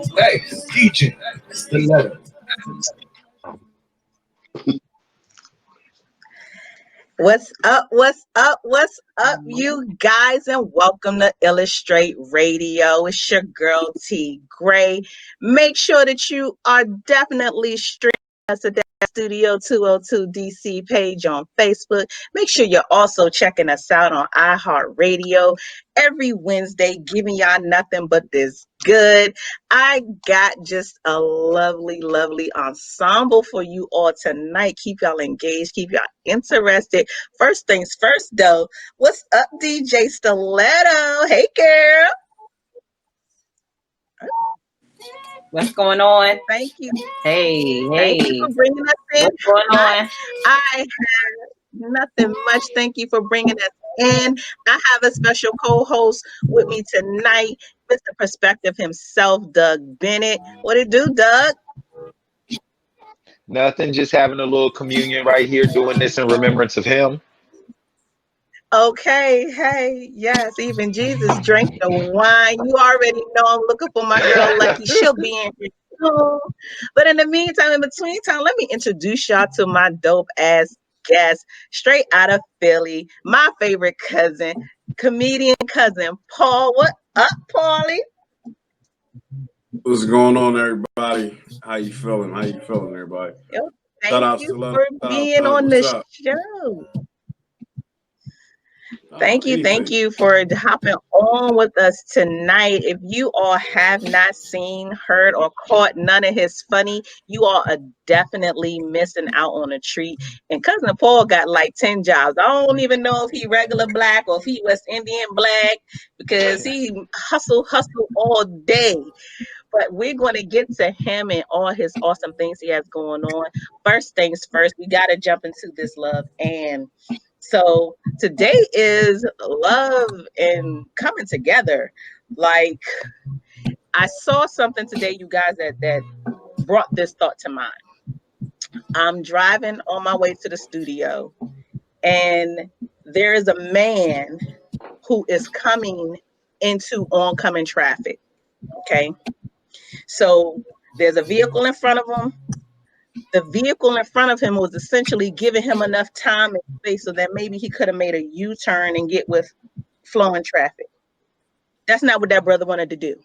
Hey, DJ, the letter. What's up? What's up? What's up, you guys? And welcome to Illustrate Radio. It's your girl T Gray. Make sure that you are definitely streaming us at that Studio 202 DC page on Facebook. Make sure you're also checking us out on iHeartRadio every Wednesday, giving y'all nothing but this good. I got just a lovely, lovely ensemble for you all tonight. Keep y'all engaged, keep y'all interested. First things first, though. What's up, DJ Stiletto? Hey, girl. What's going on? Thank you. Hey, Thank you hey, for bringing us in. what's going I, on? I have nothing much. Thank you for bringing us in. I have a special co-host with me tonight, Mr. Perspective himself, Doug Bennett. What it do, Doug? Nothing, just having a little communion right here, doing this in remembrance of him. Okay, hey, yes, even Jesus drank the wine. You already know I'm looking for my girl Lucky. She'll be in here soon. But in the meantime, in between time, let me introduce y'all to my dope ass guest, straight out of Philly, my favorite cousin, comedian cousin Paul. What up, Paulie? What's going on, everybody? How you feeling? How you feeling, everybody? Yo, Shout thank out you to for shout out being Doug. on What's the up? show. Thank Anything. you for hopping on with us tonight. If you all have not seen, heard, or caught none of his funny, you all are definitely missing out on a treat. And cousin Paul got like 10 jobs. I don't even know if he regular black or if he West Indian black because he hustle all day. But we're going to get to him and all his awesome things he has going on. First things first, we got to jump into this love. And so today is love and coming together. Like I saw something today, you guys, that brought this thought to mind. I'm driving on my way to the studio, and there is a man who is coming into oncoming traffic. Okay. So there's a vehicle in front of him. The vehicle in front of him was essentially giving him enough time and space so that maybe he could have made a U-turn and get with flowing traffic. That's not what that brother wanted to do.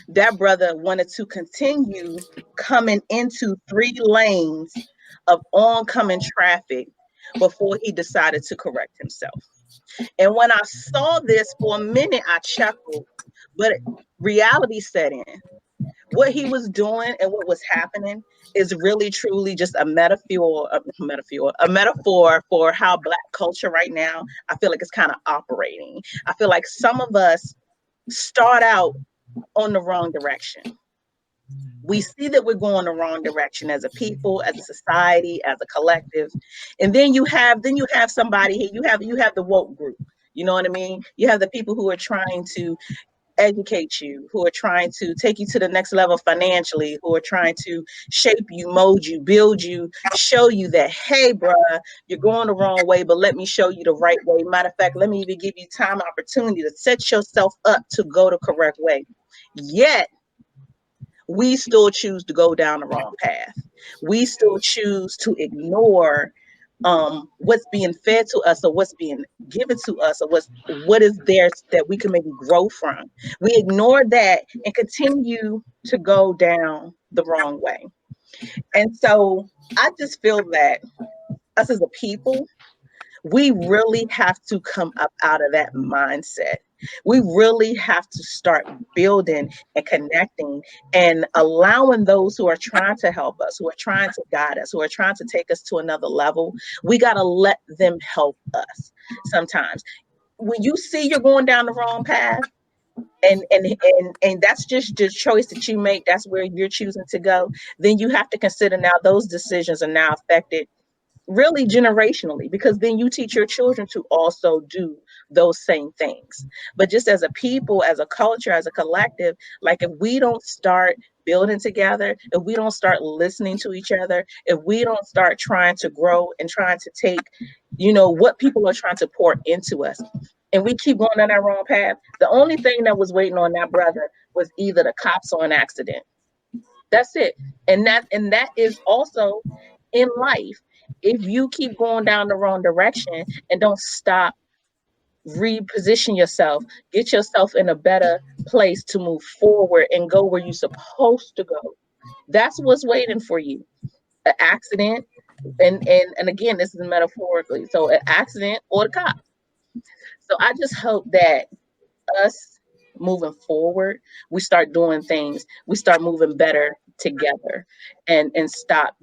That brother wanted to continue coming into 3 lanes of oncoming traffic before he decided to correct himself. And when I saw this for a minute, I chuckled, but reality set in. What he was doing and what was happening is really truly just a metaphor for how black culture right now, I feel like it's kind of operating. I feel like some of us start out on the wrong direction. We see that we're going the wrong direction as a people, as a society, as a collective. And then you have somebody here, you have the woke group. You know what I mean? You have the people who are trying to educate you, who are trying to take you to the next level financially, who are trying to shape you, mold you, build you, show you that, hey, bruh, you're going the wrong way, but let me show you the right way. Matter of fact, let me even give you time, opportunity to set yourself up to go the correct way. Yet, we still choose to go down the wrong path. We still choose to ignore what's being fed to us or what's being given to us or what is there that we can maybe grow from. We ignore that and continue to go down the wrong way. And so I just feel that us as a people, we really have to come up out of that mindset. We really have to start building and connecting and allowing those who are trying to help us, who are trying to guide us, who are trying to take us to another level. We got to let them help us sometimes. When you see you're going down the wrong path, and that's just the choice that you make, that's where you're choosing to go, then you have to consider now those decisions are now affected really generationally, because then you teach your children to also do those same things. But just as a people, as a culture, as a collective, like if we don't start building together, if we don't start listening to each other, if we don't start trying to grow and trying to take what people are trying to pour into us, and we keep going down that wrong path. The only thing that was waiting on that brother was either the cops or an accident. That's it. And that is also in life. If you keep going down the wrong direction and don't stop, reposition yourself, get yourself in a better place to move forward and go where you're supposed to go. That's what's waiting for you. An accident, and again, this is metaphorically. So an accident or the cop. So I just hope that us moving forward, we start doing things, we start moving better together, and stop,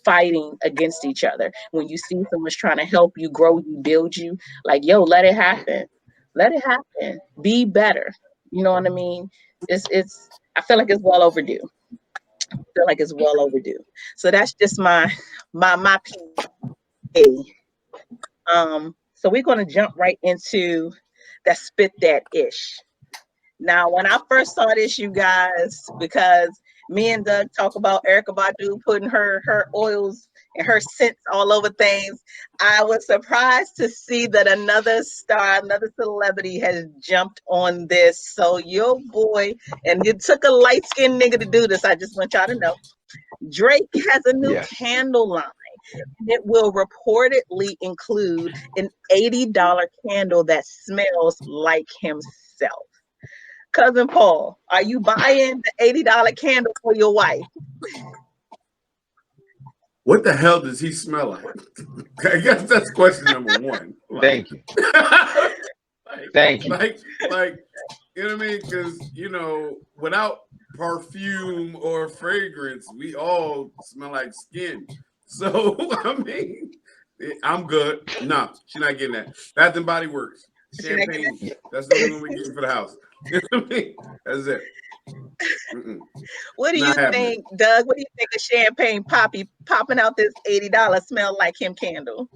fighting against each other. When you see someone's trying to help you grow you, build you, like, yo, let it happen. Let it happen. Be better. You know what I mean? It's I feel like it's well overdue. I feel like it's well overdue. So that's just my PA. So we're gonna jump right into that spit that ish. Now, when I first saw this, you guys, because me and Doug talk about Erica Badu putting her oils and her scents all over things, I was surprised to see that another star, another celebrity has jumped on this. So your boy, and it took a light-skinned nigga to do this, I just want y'all to know, Drake has a new Yes. candle line. It will reportedly include an $80 candle that smells like himself. Cousin Paul, are you buying the $80 candle for your wife? What the hell does he smell like? I guess that's question number one. Thank you. Thank you. Like, you know what I mean? Because, without perfume or fragrance, we all smell like skin. So, I mean, I'm good. No, she's not getting that. Bath and Body Works. Champagne. That's the only one we're getting for the house. You know what I mean? That's it. What do you think, Doug? What do you think of Champagne Poppy popping out this $80 smell like him candle?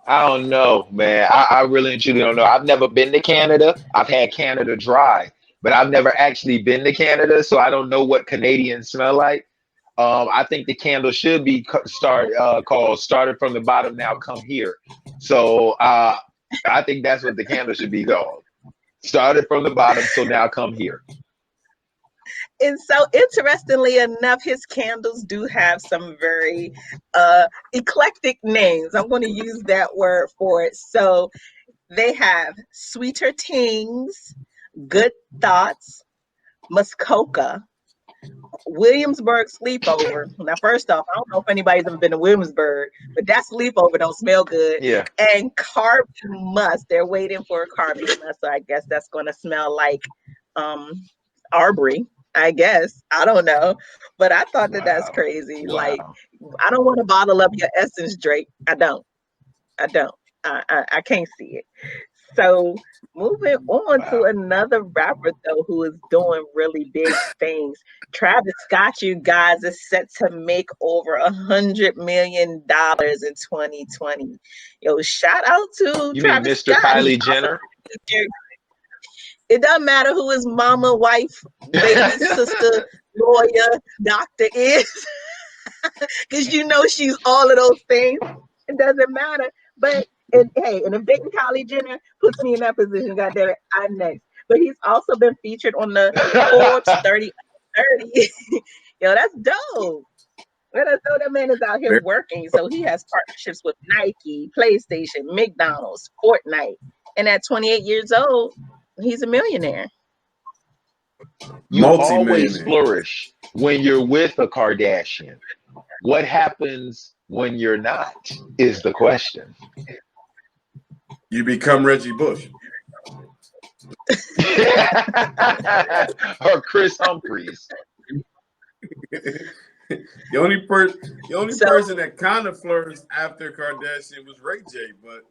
I don't know, man. I really and truly don't know. I've never been to Canada. I've had Canada Dry, but I've never actually been to Canada, so I don't know what Canadians smell like. I think the candle should be called "Started from the Bottom, Now Come Here." So I think that's what the candle should be called. Started from the bottom, so now come here. And so, interestingly enough, his candles do have some very eclectic names. I'm going to use that word for it. So they have Sweeter Tings, Good Thoughts, Muskoka, Williamsburg Sleepover. Now, first off, I don't know if anybody's ever been to Williamsburg, but that sleepover don't smell good. Yeah. And Carbon Musk. They're waiting for a Carbon Musk, so I guess that's going to smell like Arbery. I guess. I don't know. But I thought that that's crazy. Wow. Like, I don't want to bottle up your essence, Drake. I don't. I can't see it. So moving on to another rapper though who is doing really big things. Travis Scott, you guys, is set to make over $100 million in 2020. Yo, shout out to You mean Travis Mr. Scott. Kylie Jenner? It doesn't matter who his mama, wife, baby, sister, lawyer, doctor is, because she's all of those things. It doesn't matter. But and if Big Kylie Jenner puts me in that position, goddamn it, I'm next. But he's also been featured on the Forbes 30. Yo, that's dope. Well, that's dope. That man is out here working. So he has partnerships with Nike, PlayStation, McDonald's, Fortnite. And at 28 years old, he's a millionaire. You always flourish when you're with a Kardashian. What happens when you're not is the question. You become Reggie Bush. Or Chris Humphries. The only person that kind of flourished after Kardashian was Ray J, but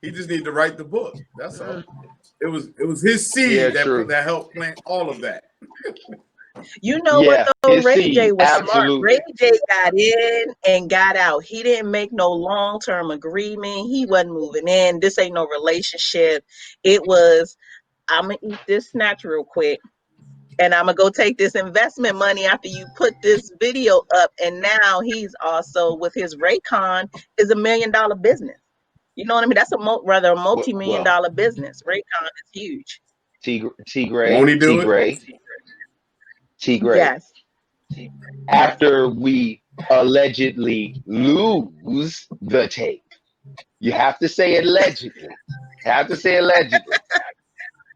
he just needed to write the book. That's all. It was his seed that helped plant all of that. You know what though? Ray J was smart. Ray J got in and got out. He didn't make no long-term agreement. He wasn't moving in. This ain't no relationship. It was, I'm gonna eat this snatch real quick, and I'm gonna go take this investment money after you put this video up. And now he's also with his Raycon is $1 million business. You know what I mean? That's a rather a multi-million Well, dollar business. Raycon is huge. T Won't Gray, he T do it? Gray, T Gray. Yes. After we allegedly lose the tape, you have to say allegedly. You have to say allegedly.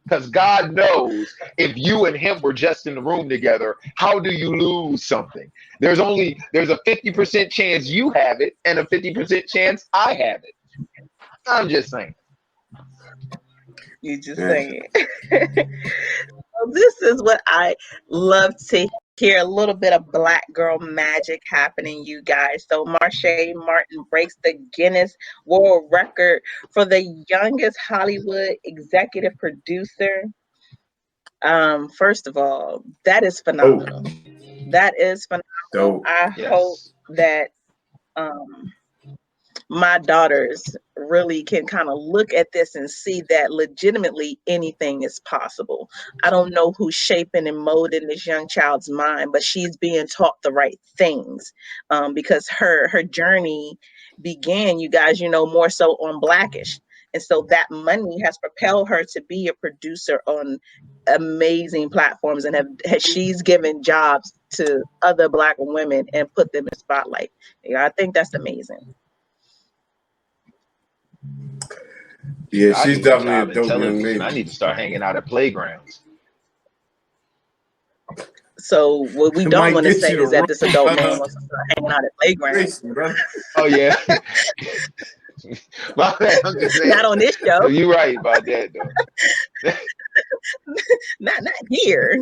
Because God knows if you and him were just in the room together, how do you lose something? There's a 50% chance you have it and a 50% chance I have it. I'm just saying. You just Yeah. saying. So this is what I love to hear, a little bit of black girl magic happening, you guys. So Marsha Martin breaks the Guinness World Record for the youngest Hollywood executive producer. First of all, that is Oh, phenomenal. That is phenomenal. dope. I hope Yes. that my daughters really can kind of look at this and see that legitimately anything is possible. I don't know who's shaping and molding this young child's mind, but she's being taught the right things, because her journey began, you guys, more so on Blackish. And so that money has propelled her to be a producer on amazing platforms, and she's given jobs to other black women and put them in the spotlight. I think that's amazing. Yeah, I she's need some definitely a child dope young intelligence and I lady. need to start hanging out at playgrounds. So what we It don't might want to get say you the is that this adult man wrong wants to start hanging out at playgrounds. situation, brother. Oh, yeah. My bad, I'm just saying. Not on this show. You're right about that, though. Not here.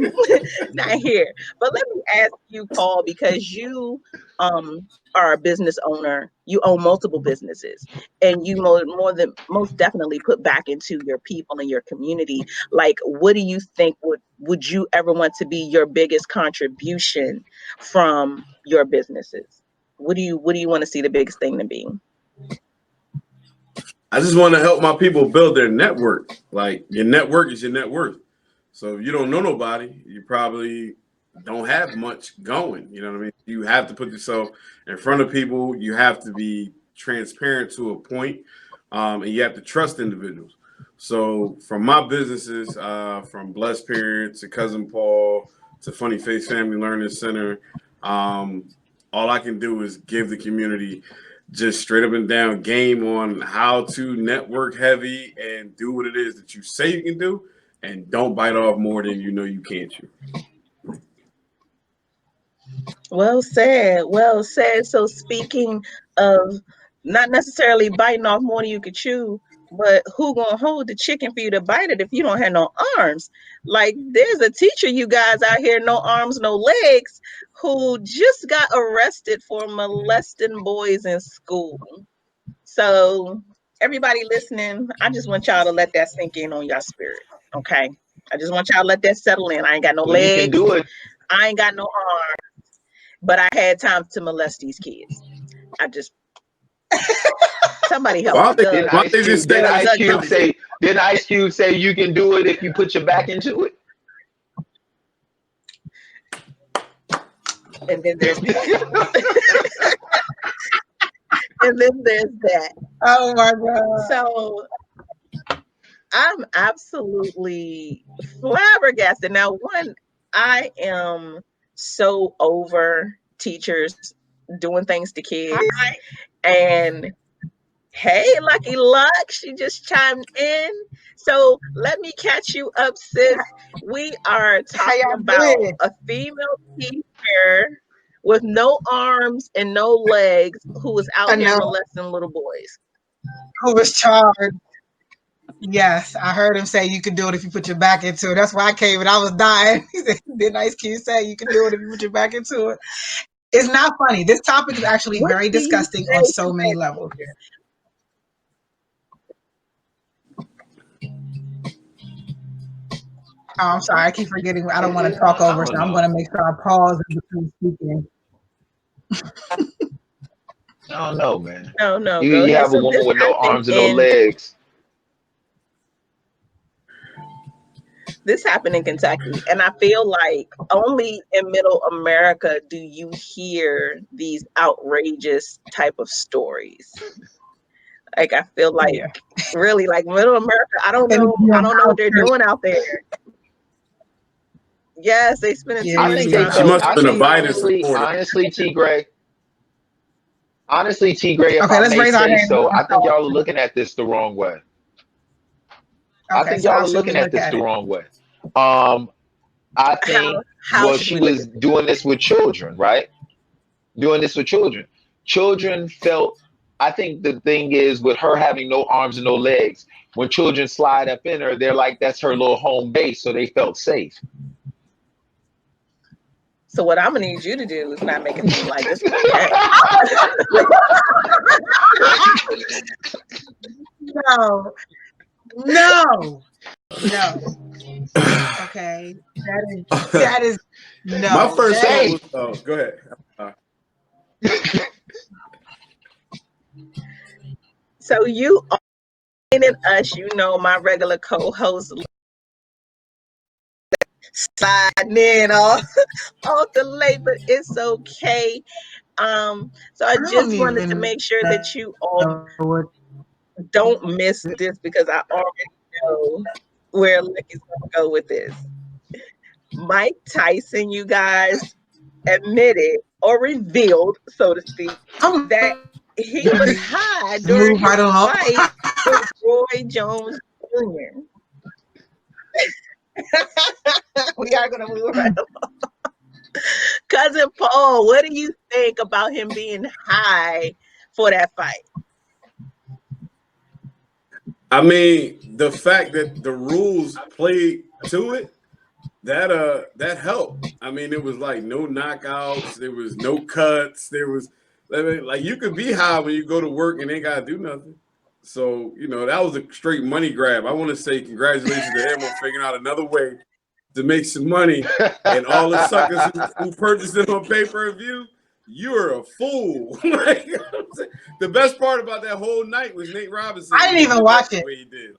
Not here. But let me ask you, Paul, because you are a business owner. You own multiple businesses, and you more than most definitely put back into your people and your community. Like, what do you think would you ever want to be your biggest contribution from your businesses? What do you want to see the biggest thing to be? I just want to help my people build their network. Like, your network is your net worth. So if you don't know nobody, you probably don't have much going. You know what I mean? You have to put yourself in front of people. You have to be transparent to a point, and you have to trust individuals. So from my businesses, from Blessed Parents to Cousin Paul to Funny Face Family Learning Center, all I can do is give the community just straight up and down game on how to network heavy and do what it is that you say you can do, and don't bite off more than you know you can't chew. Well said. Well said. So speaking of not necessarily biting off more than you could chew, but who gonna hold the chicken for you to bite it if you don't have no arms? Like, there's a teacher, you guys out here, no arms, no legs, who just got arrested for molesting boys in school. So everybody listening, I just want y'all to let that sink in on your spirit. Okay. I just want y'all to let that settle in. I ain't got no Well, you can legs. do it. I ain't got no arms, but I had time to molest these kids. I just somebody help Why me. don't they just say Didn't that? Ice Cube say, didn't Ice Cube say you can do it if you put your back into it? And then there's that. And then there's that. Oh my God. So I'm absolutely flabbergasted. Now, one, I am so over teachers doing things to kids. And hey, Lucky Luck, she just chimed in. So let me catch you up, sis. We are talking y'all about doing? a female teacher with no arms and no legs who was I out here know molesting little boys. who was charged. Yes, I heard him say you can do it if you put your back into it. That's why I came and I was dying. He said, didn't Ice Cube say you can do it if you put your back into it? It's not funny. This topic is actually What very do you disgusting say on to so many that levels. teacher? Oh, I'm sorry. I keep forgetting. I don't want to talk I over, don't so I'm know. going to make sure I pause in between speaking. I don't know, man. No, You go you ahead. have a So woman this with no happened arms and no in legs. Kentucky, and I feel like only in Middle America do you hear these outrageous type of stories. Like I feel like Yeah. really like middle America. I don't And know. it's I don't know what they're outskirts. doing out there. Yes, they spending too Yeah, I much think really they time. She so. must have I been a think Biden supporter. honestly, T Gray, if Okay, I let's may raise our say hands so, and I think talk. y'all are looking at this the wrong way. I Okay, think so y'all how are should we looking at look this at the it? wrong way. Um, I think, How well, should she we look was at this? doing this with children, right? Doing this with children. Children felt, I think the thing is with her having no arms and no legs, when children slide up in her, they're like, that's her little home base. So they felt safe. So what I'm gonna need you to do is not make it seem like this. Okay. No, no, no. Okay, that is no. My first That thought is was, oh, go ahead. So you and us, you know, my regular co-host sliding in off the late, but it's okay. So I I don't just wanted to even make sure that you all know what. don't miss this because I already know where Lucky's gonna go with this. Mike Tyson, you guys, admitted or revealed, so to speak, I'm that he was gonna high during move his right along. fight with Roy Jones Jr. We are gonna move right along. Cousin Paul, what do you think about him being high for that fight? I mean, the fact that the rules played to it, that helped. I mean, it was like no knockouts, there was no cuts, there was I mean, like you could be high when you go to work and ain't gotta do nothing. So, that was a straight money grab. I want to say congratulations to him on figuring out another way to make some money. And all the suckers who purchased it on pay-per-view, you're a fool. Like, the best part about that whole night was Nate Robinson. I didn't even watch the it. way he did.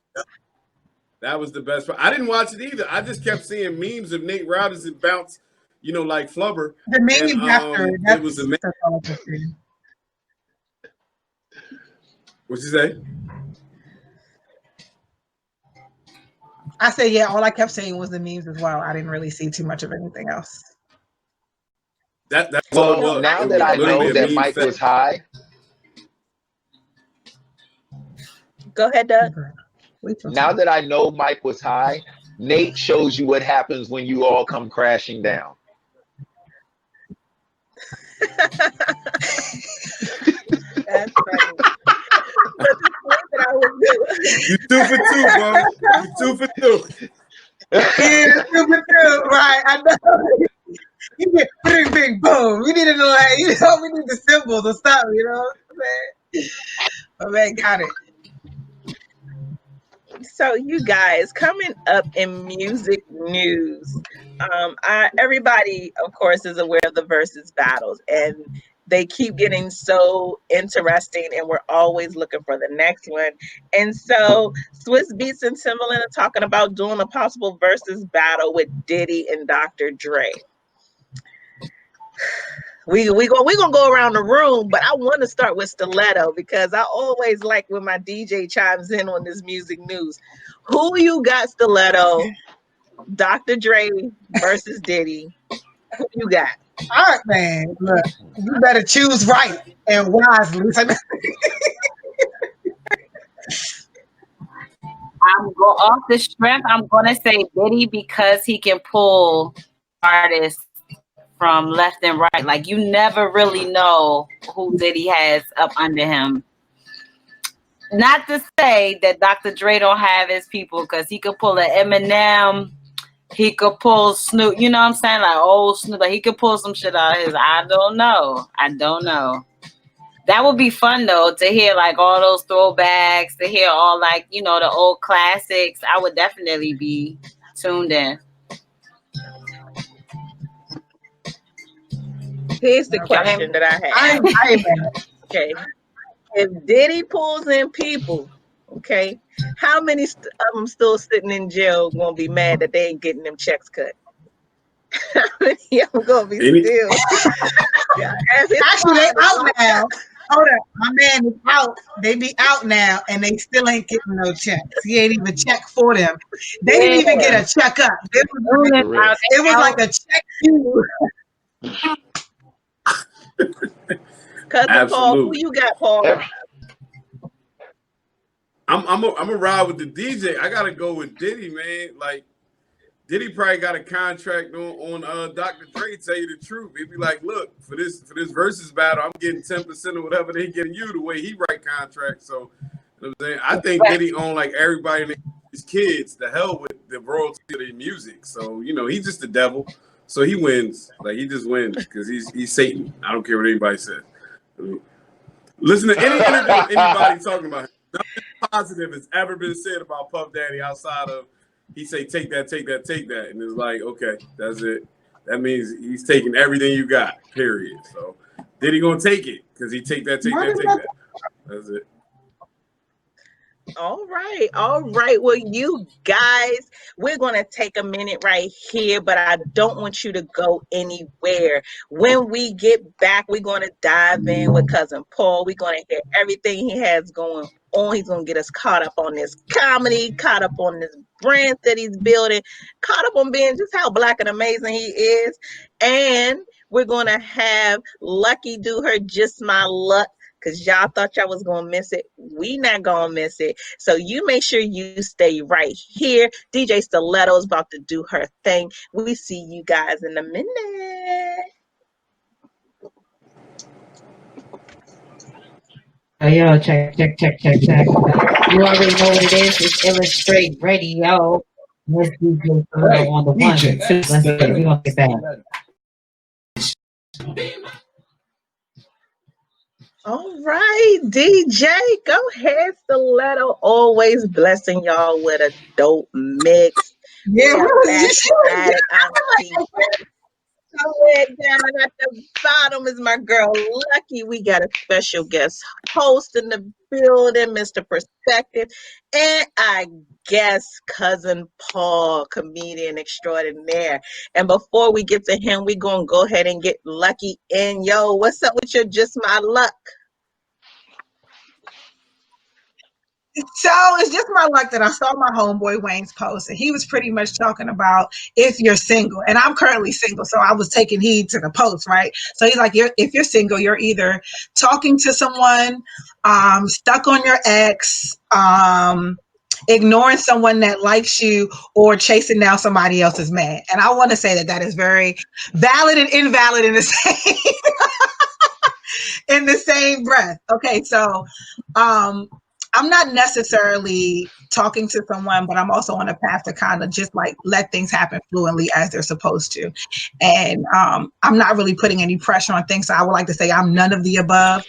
That was the best part. I didn't watch it either. I just kept seeing memes of Nate Robinson bounce, like Flubber. The memes after It was amazing. that's all I can see. What'd you say? I said, yeah, all I kept seeing was the memes as well. I didn't really see too much of anything else. That's all it Well, was. now It that was I literally know a that meme Mike fest. was high, Go ahead, Doug. now that I know Mike was high, Nate shows you what happens when you all come crashing down. That's funny. But the point that I was You 2 for 2, bro. You 2 for 2. Yeah, super true. Right. I know. You get bing, bing, boom. We need to know, like, we need the symbols or something, you know what I'm saying? But man, got it. So you guys, coming up in music news, everybody of course is aware of the versus battles, and they keep getting so interesting, and we're always looking for the next one. And so Swiss Beats and Timbaland are talking about doing a possible versus battle with Diddy and Dr. Dre. We gonna go around the room, but I want to start with Stiletto because I always like when my DJ chimes in on this music news. Who you got, Stiletto? Dr. Dre versus Diddy. Who you got? All right, man. Look, you better choose right and wisely. I'm go off the strength. I'm gonna say Diddy because he can pull artists from left and right. Like you never really know who Diddy has up under him. Not to say that Dr. Dre don't have his people, because he could pull an Eminem, he could pull Snoop. You know what I'm saying? Like old Snoop. Like he could pull some shit out of his. I don't know. That would be fun though, to hear like all those throwbacks, to hear all like, the old classics. I would definitely be tuned in. Here's the question that I have. Okay. If Diddy pulls in people, okay, how many of them still sitting in jail gonna be mad that they ain't getting them checks cut? How many of them gonna be still? Yeah. Actually, they out now. Hold up, my man is out. They be out now, and they still ain't getting no checks. He ain't even check for them. They didn't even get Yeah. a checkup. Soon as For real. It was like a check you. Cousin Paul, who Absolutely. you got, Paul? I'm a ride with the DJ. I gotta go with Diddy, man. Like Diddy probably got a contract on Dr. Dre. Tell you the truth, he'd be like, look, for this versus battle, I'm getting 10% of whatever they getting you the way he write contracts. So you know what I'm saying, I think Diddy own like everybody and his kids. The hell with the royalty of their music. So you know he's just the devil. So he wins. Like he just wins because he's Satan. I don't care what anybody says. I mean, listen to any interview of anybody talking about him. Nothing positive has ever been said about Puff Daddy outside of he say take that, take that, take that, and it's like okay, that's it. That means he's taking everything you got. Period. So then he gonna take it because he take that, take that, take that. That's it. All right. All right. Well, you guys, we're going to take a minute right here, but I don't want you to go anywhere. When we get back, we're going to dive in with Cousin Paul. We're going to hear everything he has going on. He's going to get us caught up on this comedy, caught up on this brand that he's building, caught up on being just how black and amazing he is. And we're going to have Lucky do her Just My Luck. Because y'all thought y'all was going to miss it. We not going to miss it. So you make sure you stay right here. DJ Stiletto is about to do her thing. We see you guys in a minute. Yo, check. You already know what it is. It's Illustrate Radio. Let's DJ Right. on the one. DJ Let's get it. We're going to get back. All right, DJ, go ahead, Stiletto. Always blessing y'all with a dope mix. Yeah, We are what back was you? at it. I see somewhere down at the bottom is my girl Lucky. We got a special guest host in the building, Mr. Perspective, and I guess Cousin Paul, comedian extraordinaire. And before we get to him, we're gonna go ahead and get Lucky in. Yo, what's up with your Just My Luck? So it's just my luck that I saw my homeboy Wayne's post, and he was pretty much talking about if you're single, and I'm currently single, so I was taking heed to the post, right? So he's like, if you're single, you're either talking to someone, stuck on your ex, ignoring someone that likes you, or chasing down somebody else's man. And I want to say that is very valid and invalid in the same in the same breath. Okay, so I'm not necessarily talking to someone, but I'm also on a path to kind of just like let things happen fluently as they're supposed to. And I'm not really putting any pressure on things. So I would like to say I'm none of the above.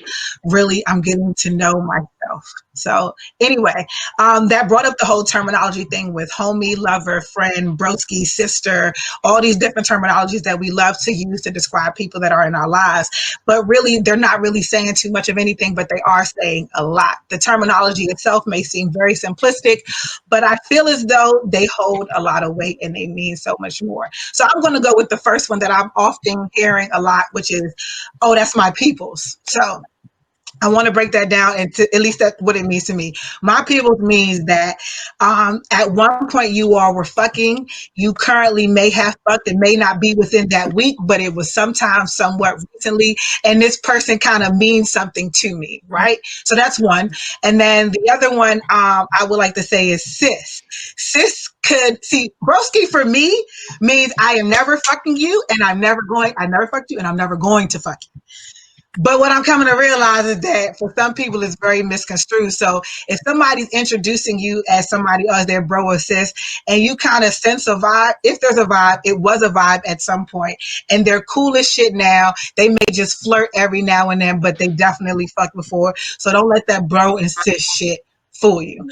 Really, I'm getting to know myself. So anyway, that brought up the whole terminology thing with homie, lover, friend, broski, sister, all these different terminologies that we love to use to describe people that are in our lives. But really, they're not really saying too much of anything, but they are saying a lot. The terminology itself may seem very simplistic, but I feel as though they hold a lot of weight and they mean so much more. So I'm going to go with the first one that I'm often hearing a lot, which is, oh, that's my people's. So I want to break that down into at least that's what it means to me. My people's means that at one point you all were fucking. You currently may have fucked. It may not be within that week, but it was sometime somewhat recently. And this person kind of means something to me, right? So that's one. And then the other one I would like to say is sis. Sis could see broski for me means I am never fucking you, and I never fucked you, and I'm never going to fuck you. But what I'm coming to realize is that for some people, it's very misconstrued. So if somebody's introducing you as somebody else, their bro or sis, and you kind of sense a vibe, if there's a vibe, it was a vibe at some point, and they're cool as shit now. They may just flirt every now and then, but they definitely fucked before. So don't let that bro and sis shit fool you.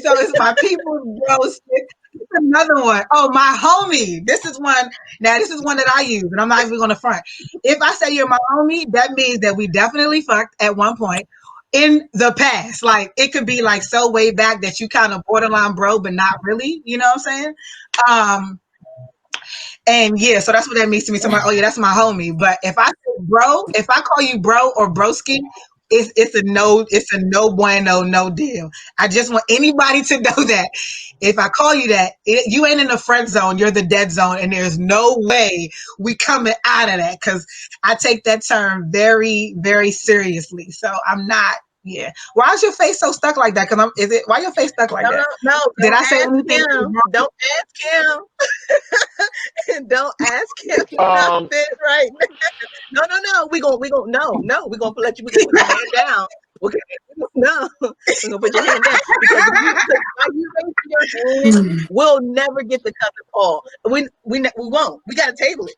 So it's my people, bro. It's another one. Oh, my homie. This is one. Now, this is one that I use, and I'm not even going to front. If I say you're my homie, that means that we definitely fucked at one point in the past. Like, it could be like so way back that you kind of borderline bro, but not really. You know what I'm saying? And yeah, so that's what that means to me. Somebody, oh yeah, that's my homie. But if I say bro, if I call you bro or broski, it's a no bueno, no deal. I just want anybody to know that if I call you that, you ain't in the friend zone, you're the dead zone, and there's no way we coming out of that, because I take that term very, very seriously. So I'm not. Yeah. Why is your face so stuck like that? Why your face stuck like that? No. Did I say anything? Don't ask him. Don't ask him Um, nothing right now. No. We're gonna let you. We're gonna put your hand down. Okay. No, we're gonna put your hand down, because while you raise your hand, we'll never get the cousin Paul. We won't. We gotta table it.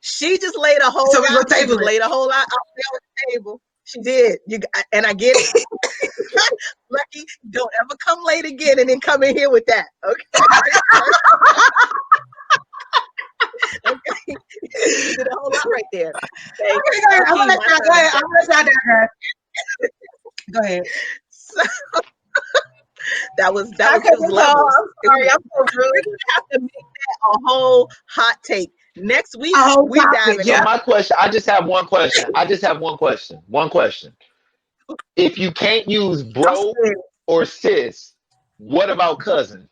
She just laid a whole So we lot. gonna She table just it. laid a whole lot out there on the table. She did. And I get it. Lucky, don't ever come late again and then come in here with that. Okay. Okay. You did a whole lot right there. Okay. I'm gonna let y'all digress. Go ahead. So, that was Okay, levels. I'm sorry, I'm so rude. We're gonna have to make that a whole hot take. Next week, A whole we topic, dive into yeah. my question, I just have one question. One question. If you can't use bro or sis, what about cousin?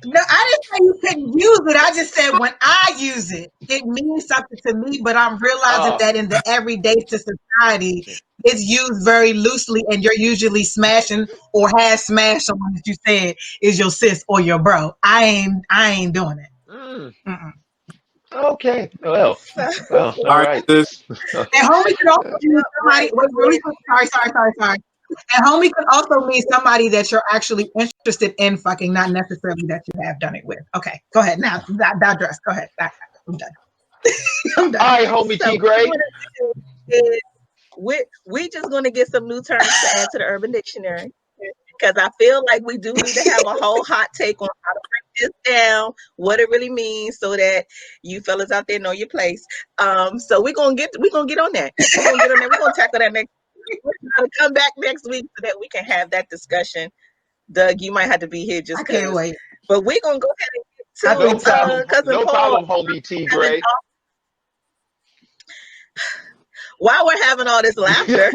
No, I didn't say you couldn't use it. I just said when I use it, it means something to me, but I'm realizing that in the everyday to society, it's used very loosely, and you're usually smashing or has smashed someone that you said is your sis or your bro. I ain't doing it. Mm-mm. Okay. Well, all All right, right. sis. And homie could also mean somebody. Wait, really quick. Sorry. And homie could also mean somebody that you're actually interested in fucking, not necessarily that you have done it with. Okay, go ahead now. Digress. Go ahead. I'm done. I'm done. All right, homie So T Gray. we just gonna get some new terms to add to the Urban Dictionary, because I feel like we do need to have a whole hot take on how to break this down, what it really means, so that you fellas out there know your place. So we're gonna get on that. We're gonna tackle that next week. We're gonna come back next week so that we can have that discussion. Doug, you might have to be here just because. I can't wait. But we're gonna go ahead and get to cousin Paul. Homie T Gray. While we're having all this laughter,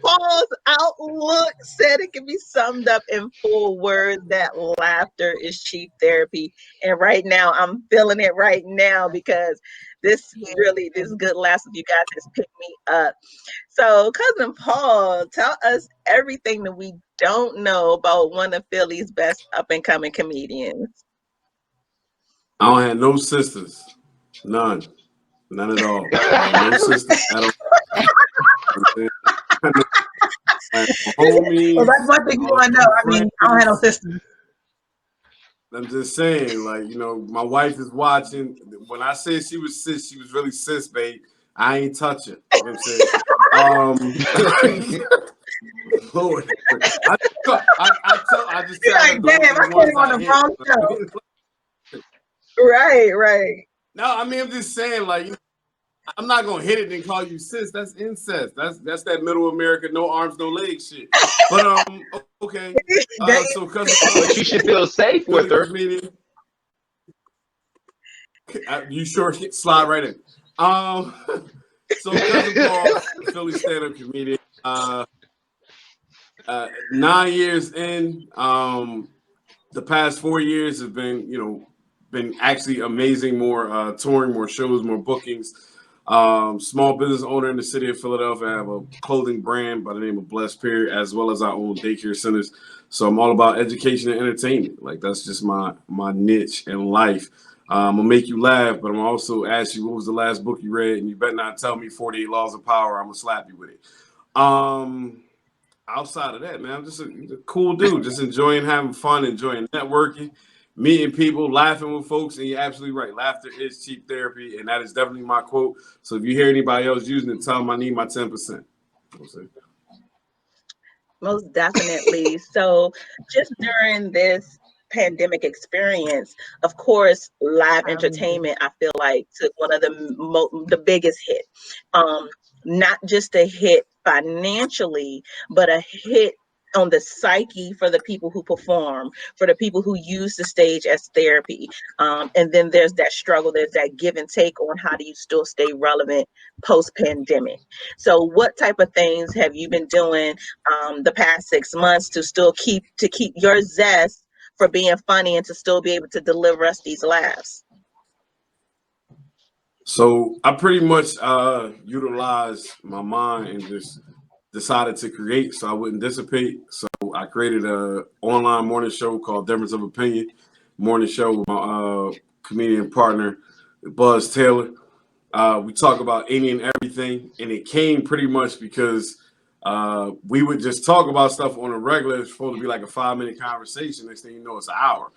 Paul's outlook said it can be summed up in 4 words that laughter is cheap therapy. And right now, I'm feeling it right now, because this good laughs with you guys has picked me up. So, cousin Paul, tell us everything that we don't know about one of Philly's best up and coming comedians. I don't have no sisters. None at all. No sisters at all. Homies. Well, that's one thing you want to know. I mean, I don't have no sisters. I'm just saying, like, my wife is watching. When I said she was sis, she was really sis, babe. I ain't touching. You know what I'm saying? Lord, I just tell her, damn, I came on the wrong show. Right. No, I mean, I'm just saying, like, I'm not gonna hit it and call you sis. That's incest. That's that middle America, no arms, no legs shit. But okay. So you should feel safe with her. You sure slide right in. So cousin Paul, Philly stand-up comedian. 9 years in. The past 4 years have been actually amazing. More touring, more shows, more bookings. Small business owner in the city of Philadelphia. I have a clothing brand by the name of Blessed Period, as well as our own daycare centers. So I'm all about education and entertainment. Like, that's just my niche in life. I'm gonna make you laugh, but I'm gonna also ask you, what was the last book you read? And you better not tell me 48 Laws of Power. I'm gonna slap you with it. Outside of that, man, I'm just a cool dude, just enjoying having fun, enjoying networking, meeting people, laughing with folks. And you're absolutely right. Laughter is cheap therapy. And that is definitely my quote. So if you hear anybody else using it, tell them I need my 10%. Most definitely. So just during this pandemic experience, of course, live entertainment, I feel like, took one of the biggest hit. not just a hit financially, but a hit on the psyche for the people who perform, for the people who use the stage as therapy. And then there's that struggle, there's that give and take on how do you still stay relevant post-pandemic. So what type of things have you been doing the past 6 months to still keep your zest for being funny and to still be able to deliver us these laughs? So I pretty much utilized my mind and just decided to create so I wouldn't dissipate. So I created a online morning show called Difference of Opinion morning show with my comedian partner, Buzz Taylor. We talk about any and everything, and it came pretty much because we would just talk about stuff on a regular. It's supposed to be like a 5-minute conversation. Next thing you know, it's an hour.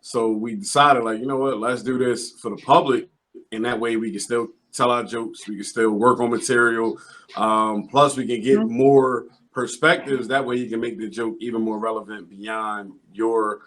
So we decided, like, you know what, let's do this for the public, and that way we can still tell our jokes, we can still work on material. Plus, we can get more perspectives. That way, you can make the joke even more relevant beyond your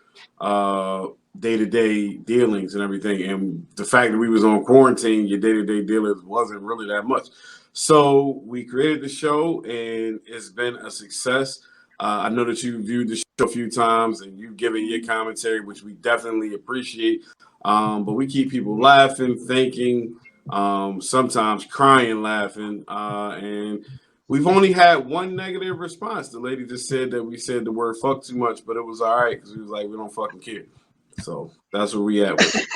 day-to-day dealings and everything. And the fact that we was on quarantine, your day-to-day dealings wasn't really that much. So we created the show, and it's been a success. I know that you viewed the show a few times and you've given your commentary, which we definitely appreciate. But we keep people laughing, thinking, sometimes crying, laughing. And we've only had one negative response. The lady just said that we said the word fuck too much, but it was all right because we was like, we don't fucking care. So that's where we at with it.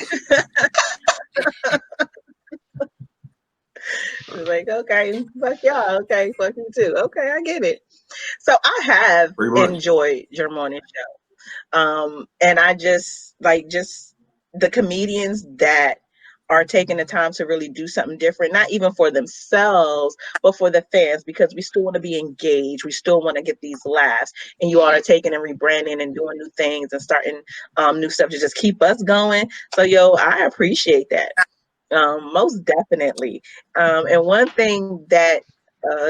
Like, okay, fuck y'all. Okay, fuck you too. Okay, I get it. So I have enjoyed your morning show. And I just the comedians that are taking the time to really do something different, not even for themselves, but for the fans, because we still want to be engaged. We still want to get these laughs. And you all are taking and rebranding and doing new things and starting new stuff to just keep us going. So, I appreciate that. Most definitely. And one thing that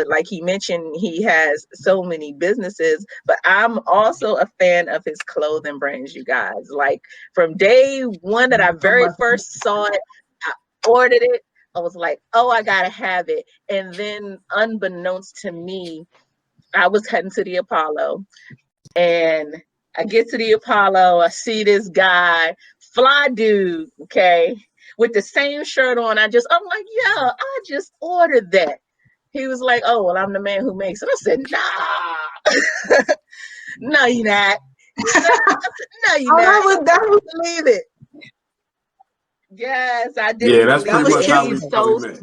like he mentioned, he has so many businesses, but I'm also a fan of his clothing brands, you guys. Like from day one that I very first saw it, I ordered it. I was like, oh, I gotta have it. And then unbeknownst to me, I was heading to the Apollo, and I get to the Apollo, I see this guy, fly dude, okay, with the same shirt on. I'm like, yeah, I just ordered that. He was like, oh, well, I'm the man who makes it. I said, nah, no, you're not. No, you're not. That was believe it. Yes, I did. Yeah, that's pretty much how we so met.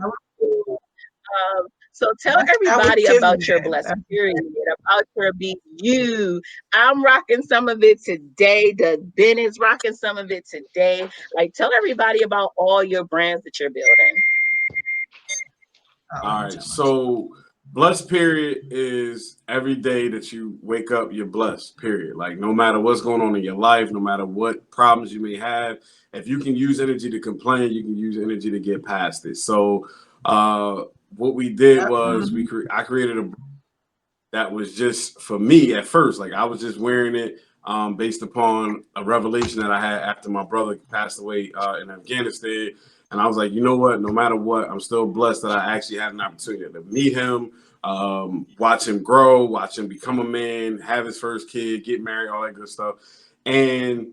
So tell everybody about your blessed period, about your BU. I'm rocking some of it today. Doug Ben is rocking some of it today. Like, tell everybody about all your brands that you're building. All right. So blessed period is every day that you wake up, you're blessed, period. Like no matter what's going on in your life, no matter what problems you may have, if you can use energy to complain, you can use energy to get past it. So what we did was I created a that was just for me at first. Like I was just wearing it based upon a revelation that I had after my brother passed away in Afghanistan. And I was like, you know what? No matter what, I'm still blessed that I actually had an opportunity to meet him, watch him grow, watch him become a man, have his first kid, get married, all that good stuff. And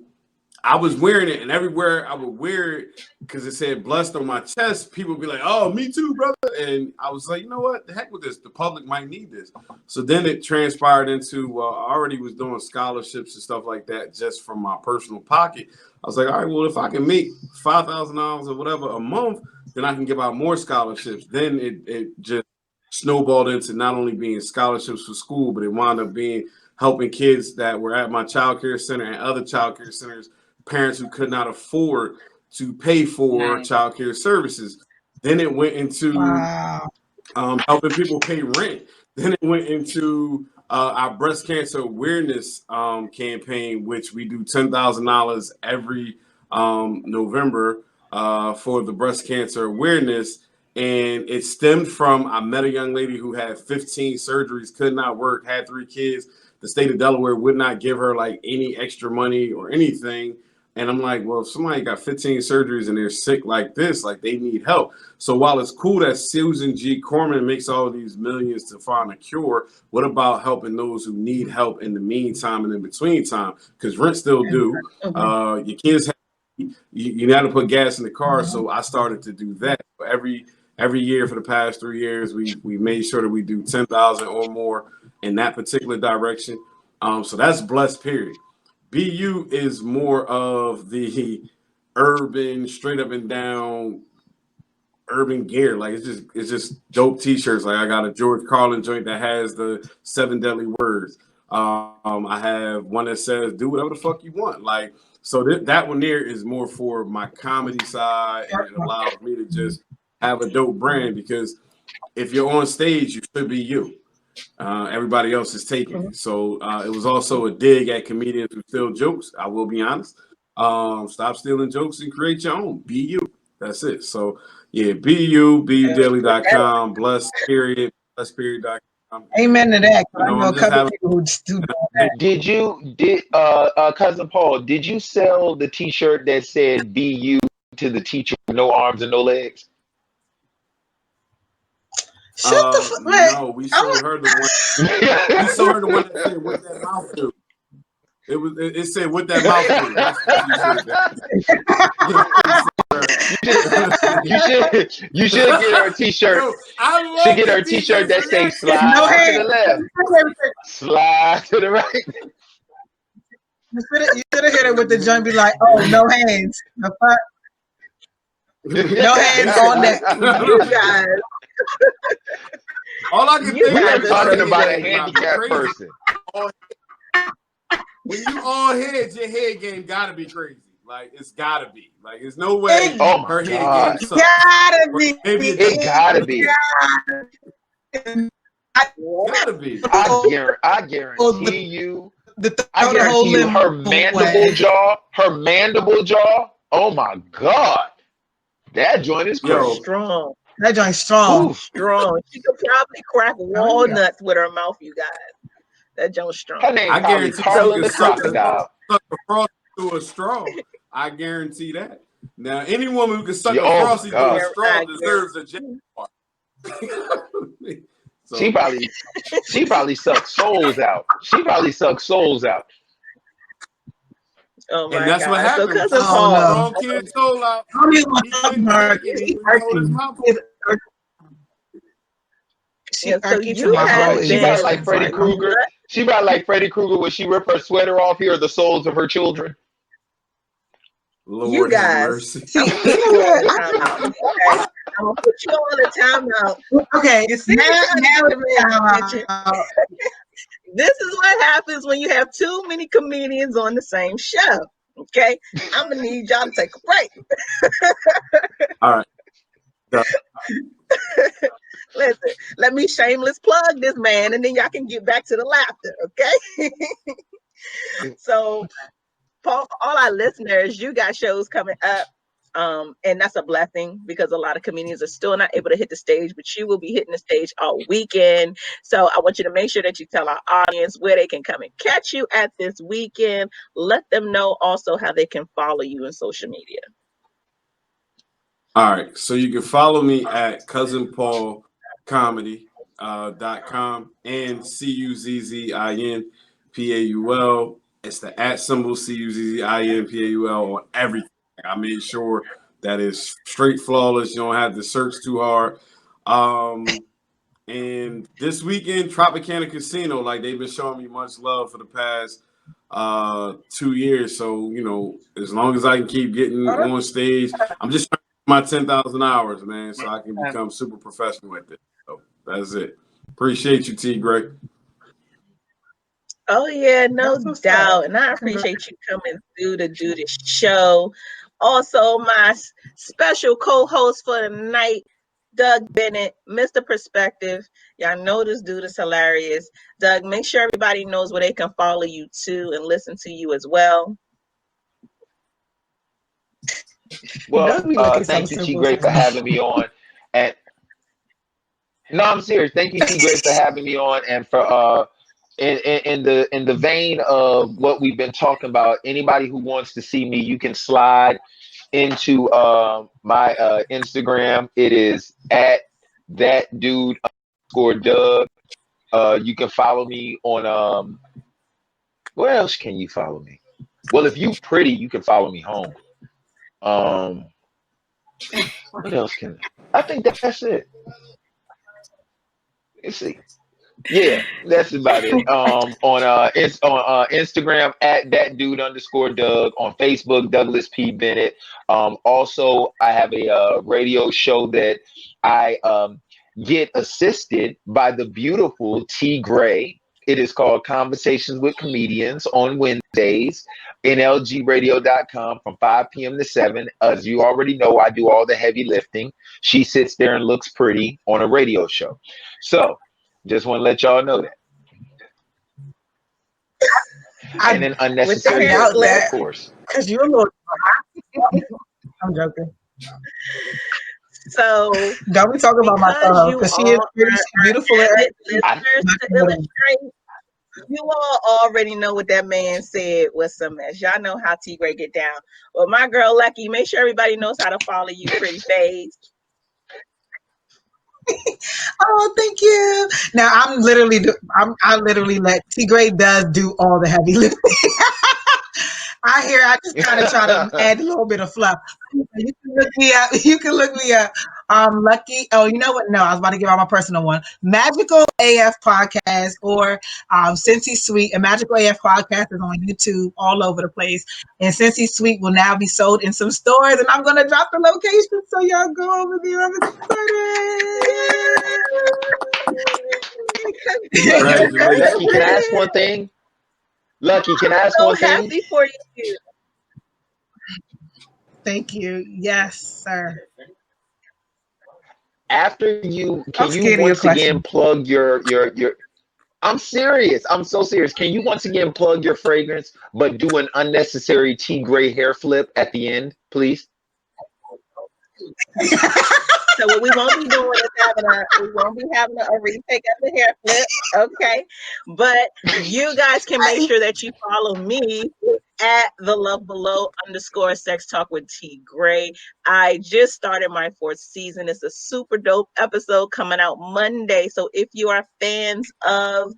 I was wearing it, and everywhere I would wear it because it said blessed on my chest, people would be like, oh, me too, brother. And I was like, you know what? The heck with this. The public might need this. So then it transpired into, I already was doing scholarships and stuff like that just from my personal pocket. I was like, all right, well, if I can make $5,000 or whatever a month, then I can give out more scholarships. Then it just snowballed into not only being scholarships for school, but it wound up being helping kids that were at my child care center and other child care centers, parents who could not afford to pay for child care services. Then it went into helping people pay rent. Then it went into our breast cancer awareness campaign, which we do $10,000 every November for the breast cancer awareness. And it stemmed from, I met a young lady who had 15 surgeries, could not work, had 3 kids. The state of Delaware would not give her like any extra money or anything. And I'm like, well, if somebody got 15 surgeries and they're sick like this, like they need help. So while it's cool that Susan G. Corman makes all of these millions to find a cure, what about helping those who need help in the meantime and in between time? Because rent still due. Your kids have, you got to put gas in the car. So I started to do that. Every year for the past 3 years, we made sure that we do 10,000 or more in that particular direction. So that's blessed, period. BU is more of the urban, straight up and down urban gear. Like it's just dope t-shirts. Like I got a George Carlin joint that has the 7 deadly words. I have one that says do whatever the fuck you want. Like so that one there is more for my comedy side, and it allows me to just have a dope brand, because if you're on stage, you should be you. Everybody else is taking it. So it was also a dig at comedians who steal jokes. I will be honest. Stop stealing jokes and create your own. Be you. That's it. So yeah, BUDaily.com, blessed period, blessedperiod.com. Amen to that. You I know, know a I'm just couple having. people who do that. Did cousin Paul, did you sell the t-shirt that said "Be you" to the teacher with no arms and no legs? Shut the fuck, man. No, we sold her the one. We sold her the one that said "What that mouth do." It said "What that mouth do." That's what she said. You should get her a t-shirt. Yo, I love Should get her a the t-shirt that says t-shirts. "Slide No to hands. the left, slide to the right." You should have hit it with the joint. Be like, oh, no hands. The fuck? No hands on that. You guys. All I can You think We guys are of is talking her about a head game gotta be handicapped crazy. person. When you all heads, your head game gotta be crazy. Like it's gotta be. Like there's no way Oh my her head God. game sucks. Gotta be. Maybe It gotta be. gotta be. I guarantee you. I The whole guarantee you, limb her mandible jaw. Oh my God, that joint is Yo. crazy. Strong. That joint's strong. Oof. Strong. She could probably crack walnuts with her mouth, you guys. That joint's strong. Her name I probably guarantee Carla you the can suck Crocodile. a frosty through a straw. I guarantee that. Now, any woman who can suck Yeah, a oh my frosty through God. a straw deserves a jaguar. So, She probably sucks souls out. She probably sucks souls out. Oh my and that's God. what So happens. cousin Oh, Paul. no. Strong kid soul out. I don't even want He to talk couldn't about her. take it. She's He hold his irking. mouth. She Yeah, so irking to you my have heart. She been about like Freddy Krueger. She about like Freddy Krueger when she rip her sweater off. Here are the souls of her children. Lord you have guys. mercy. See, I'm gonna put you on a timeout. Okay? I'm gonna put you on a timeout. okay, You see now the it's attention. time. This is what happens when you have too many comedians on the same show. Okay, I'm gonna need y'all to take a break. All right. Listen, let me shameless plug this man, and then y'all can get back to the laughter. Okay. So, Paul, for all our listeners, you got shows coming up. And that's a blessing because a lot of comedians are still not able to hit the stage, but you will be hitting the stage all weekend. So I want you to make sure that you tell our audience where they can come and catch you at this weekend. Let them know also how they can follow you in social media. All right. So you can follow me at cousinpaulcomedy.com and CUZZINPAUL. It's the @ CUZZINPAUL on everything. I made sure that it's straight flawless. You don't have to search too hard. And this weekend, Tropicana Casino, like they've been showing me much love for the past 2 years. So, you know, as long as I can keep getting on stage, I'm just trying to get my 10,000 hours, man, so I can become super professional with it. So that's it. Appreciate you, T. Greg. Oh yeah, no That's what's doubt. up. And I appreciate you coming through to do this show. Also, my special co-host for the night, Doug Bennett, Mr. Perspective. Y'all know this dude is hilarious. Doug, make sure everybody knows where they can follow you too and listen to you as well. Well, looking thank so you, T. simple Great, for sometimes. having me on. And no, I'm serious. Thank you, T. Great, for having me on and for in the vein of what we've been talking about, anybody who wants to see me, you can slide into my Instagram. It is at that dude underscore Doug. You can follow me on where else can you follow me? Well, if you pretty, you can follow me home. What else can I think that's it. Let's see. Yeah, that's about it. It's on Instagram at that dude underscore Doug. On Facebook, Douglas P. Bennett. Also, I have a radio show that I get assisted by the beautiful T. Gray. It is called Conversations with Comedians on Wednesdays, nlgradio.com from 5 p.m. to 7. As you already know, I do all the heavy lifting. She sits there and looks pretty on a radio show. So, just want to let y'all know that. And then unnecessary doubt that, of course. because you're a little. I'm joking. So don't be talking about my photo because she is pretty, she's beautiful. Listeners to illustrate, you all already know what that man said was some mess. Y'all know how T Gray get down. Well, my girl Lucky, make sure everybody knows how to follow you, pretty face. Oh, thank you. Now I literally let T Gray does do all the heavy lifting. I just kind of try to add a little bit of fluff. You can look me up. You can look me up. Lucky. Oh, you know what? No, I was about to give out my personal one. Magical AF Podcast or Cincy Sweet. And Magical AF Podcast is on YouTube all over the place. And Cincy Sweet will now be sold in some stores. And I'm gonna drop the location so y'all go over there. I'm excited. Lucky, can I ask one thing? Lucky, can I ask one thing? So happy for you. Thank you. Yes, sir. After you, can you once again plug your I'm serious. I'm so serious. Can you once again plug your fragrance, but do an unnecessary T Gray hair flip at the end, please? So what we won't be doing is having a retake of the hair flip, okay? But you guys can make sure that you follow me at the Love Below _ Sex Talk with T Gray. I just started my 4th season. It's a super dope episode coming out Monday. So if you are fans of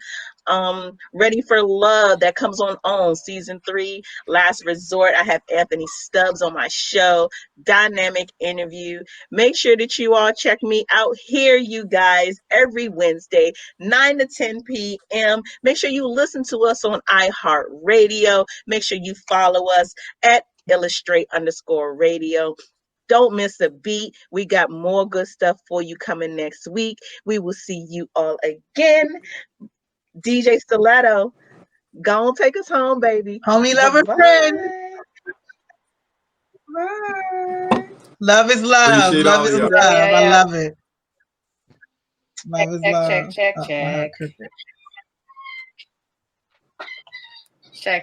Ready for Love, that comes on season 3, Last Resort, I have Anthony Stubbs on my show. Dynamic interview. Make sure that you all check me out here, you guys, every Wednesday, 9 to 10 p.m. Make sure you listen to us on iHeartRadio. Make sure you follow us at illustrate_radio. Don't miss a beat. We got more good stuff for you coming next week. We will see you all again. DJ Stiletto, go on, take us home, baby. Homie, lover, friend. Bye. Love is love. Appreciate love is y'all. love. Yeah. I love it. Love is love. Check.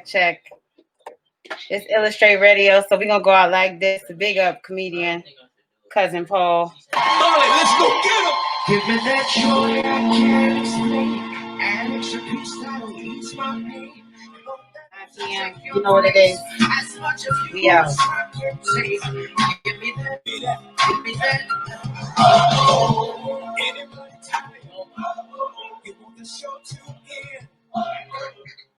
Check. It's Illustrate Radio, so we're gonna go out like this. Big up comedian, cousin Paul. All right, let's go get him. Give me that joy I can't explain. And introduce that ease my pain. You know what it is. We out. Give me that.